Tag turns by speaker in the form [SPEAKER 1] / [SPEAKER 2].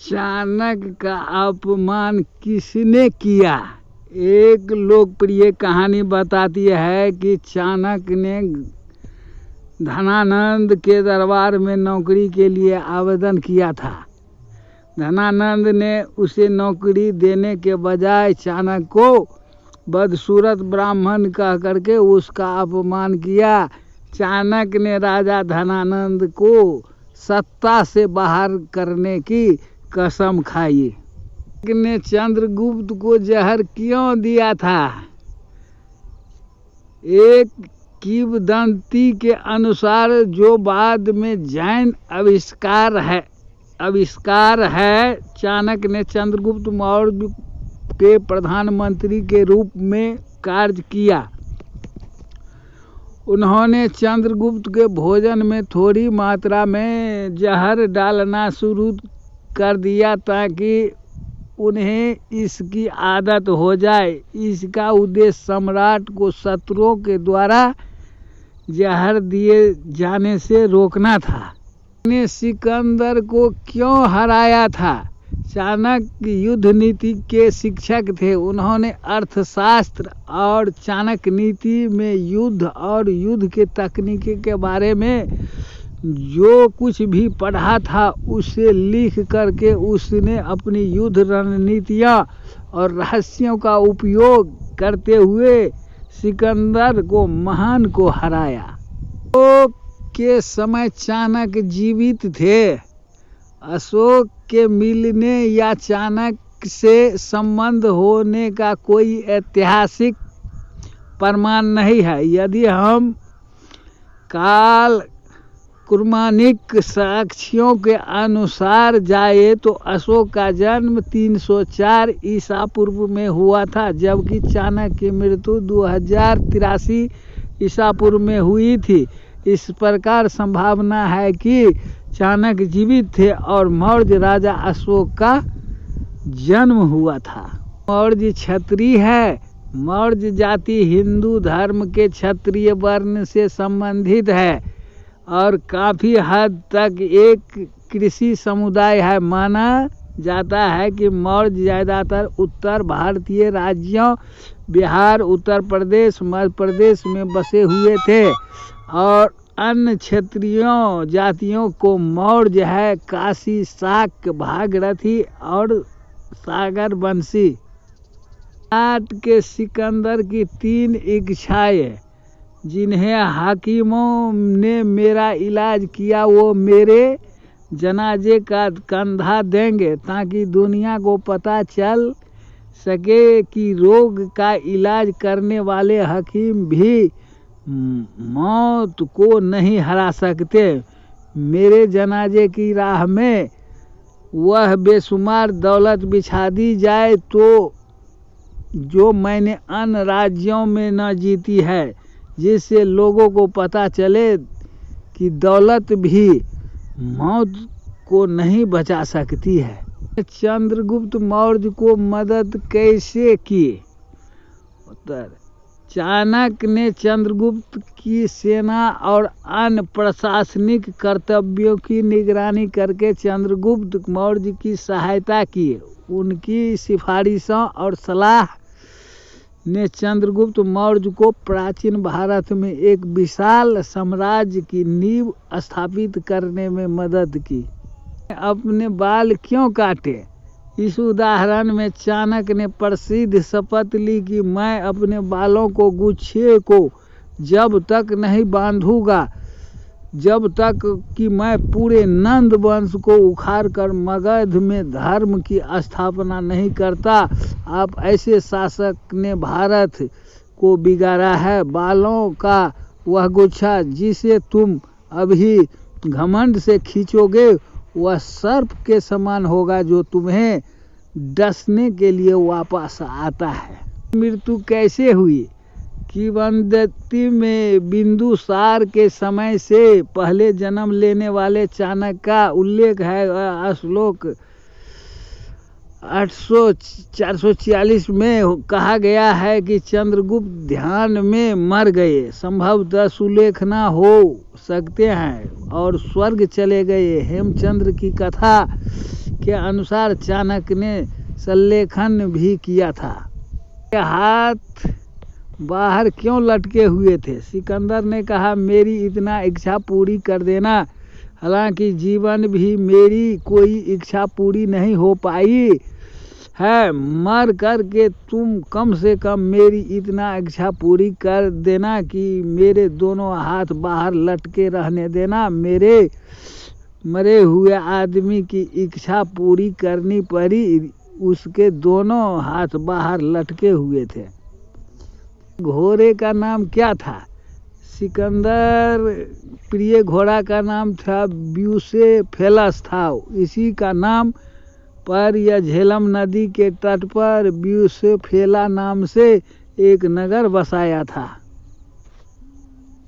[SPEAKER 1] चाणक्य का अपमान किसने किया? एक लोकप्रिय कहानी बताती है कि चाणक्य ने धनानंद के दरबार में नौकरी के लिए आवेदन किया था। धनानंद ने उसे नौकरी देने के बजाय चाणक्य को बदसूरत ब्राह्मण कह करके उसका अपमान किया। चाणक्य ने राजा धनानंद को सत्ता से बाहर करने की कसम खाई। ने चंद्रगुप्त को जहर क्यों दिया था? एक किंवदंती के अनुसार, जो बाद में जैन आविष्कार है, चाणक्य ने चंद्रगुप्त मौर्य के प्रधानमंत्री के रूप में कार्य किया। उन्होंने चंद्रगुप्त के भोजन में थोड़ी मात्रा में जहर डालना शुरू कर दिया ताकि उन्हें इसकी आदत हो जाए। इसका उद्देश्य सम्राट को शत्रुओं के द्वारा जहर दिए जाने से रोकना था। ने सिकंदर को क्यों हराया था? चाणक्य युद्ध नीति के शिक्षक थे। उन्होंने अर्थशास्त्र और चाणक्य नीति में युद्ध और युद्ध के तकनीकी के बारे में जो कुछ भी पढ़ा था उसे लिख करके उसने अपनी युद्ध रणनीतियाँ और रहस्यों का उपयोग करते हुए सिकंदर को महान को हराया। अशोक के समय चाणक्य जीवित थे। अशोक के मिलने या चाणक्य से संबंध होने का कोई ऐतिहासिक प्रमाण नहीं है। यदि हम काल कुर्मानिक साक्ष्यों के अनुसार जाए तो अशोक का जन्म 304 ईसा पूर्व में हुआ था, जबकि चाणक्य की मृत्यु 2083 ईसा पूर्व में हुई थी। इस प्रकार संभावना है कि चाणक्य जीवित थे और मौर्य राजा अशोक का जन्म हुआ था। मौर्य क्षत्रिय है। मौर्य जाति हिंदू धर्म के क्षत्रिय वर्ण से संबंधित है और काफ़ी हद तक एक कृषि समुदाय है। माना जाता है कि मौर्य ज़्यादातर उत्तर भारतीय राज्यों बिहार, उत्तर प्रदेश, मध्य प्रदेश में बसे हुए थे और अन्य क्षेत्रीयों जातियों को मौर्य है काशी, शाक्य, भागीरथी और सागर वंशी। सम्राट के सिकंदर की 3 इच्छाएं जिन्हें हाकिमों ने मेरा इलाज किया वो मेरे जनाजे का कंधा देंगे ताकि दुनिया को पता चल सके कि रोग का इलाज करने वाले हकीम भी मौत को नहीं हरा सकते। मेरे जनाजे की राह में वह बेशुमार दौलत बिछा दी जाए तो जो मैंने अन्य राज्यों में न जीती है, जिससे लोगों को पता चले कि दौलत भी मौत को नहीं बचा सकती है। चंद्रगुप्त मौर्य को मदद कैसे की? उत्तर: चाणक्य ने चंद्रगुप्त की सेना और अन्य प्रशासनिक कर्तव्यों की निगरानी करके चंद्रगुप्त मौर्य की सहायता की। उनकी सिफारिशों और सलाह ने चंद्रगुप्त मौर्य को प्राचीन भारत में एक विशाल साम्राज्य की नींव स्थापित करने में मदद की। अपने बाल क्यों काटे? इस उदाहरण में चाणक्य ने प्रसिद्ध शपथ ली कि मैं अपने बालों को गुच्छे को जब तक नहीं बांधूंगा जब तक कि मैं पूरे नंद वंश को उखाड़ कर मगध में धर्म की स्थापना नहीं करता। आप ऐसे शासक ने भारत को बिगाड़ा है। बालों का वह गुच्छा जिसे तुम अभी घमंड से खींचोगे वह सर्प के समान होगा जो तुम्हें डसने के लिए वापस आता है। मृत्यु कैसे हुई? किंवदंती में बिंदुसार के समय से पहले जन्म लेने वाले चाणक्य का उल्लेख है। 446 में कहा गया है कि चंद्रगुप्त ध्यान में मर गए, संभवतः सुलेखना हो सकते हैं और स्वर्ग चले गए। हेमचंद्र की कथा के अनुसार चाणक्य ने संलेखन भी किया था। हाथ बाहर क्यों लटके हुए थे? सिकंदर ने कहा, मेरी इतना इच्छा पूरी कर देना। हालांकि जीवन भी मेरी कोई इच्छा पूरी नहीं हो पाई है, मर कर के तुम कम से कम मेरी इतना इच्छा पूरी कर देना कि मेरे दोनों हाथ बाहर लटके रहने देना। मेरे मरे हुए आदमी की इच्छा पूरी करनी पड़ी, उसके दोनों हाथ बाहर लटके हुए थे। घोड़े का नाम क्या था? सिकंदर प्रिय घोड़ा का नाम था ब्यूसेफेलस था। इसी का नाम पर या झेलम नदी के तट पर ब्यूसेफेला नाम से एक नगर बसाया था।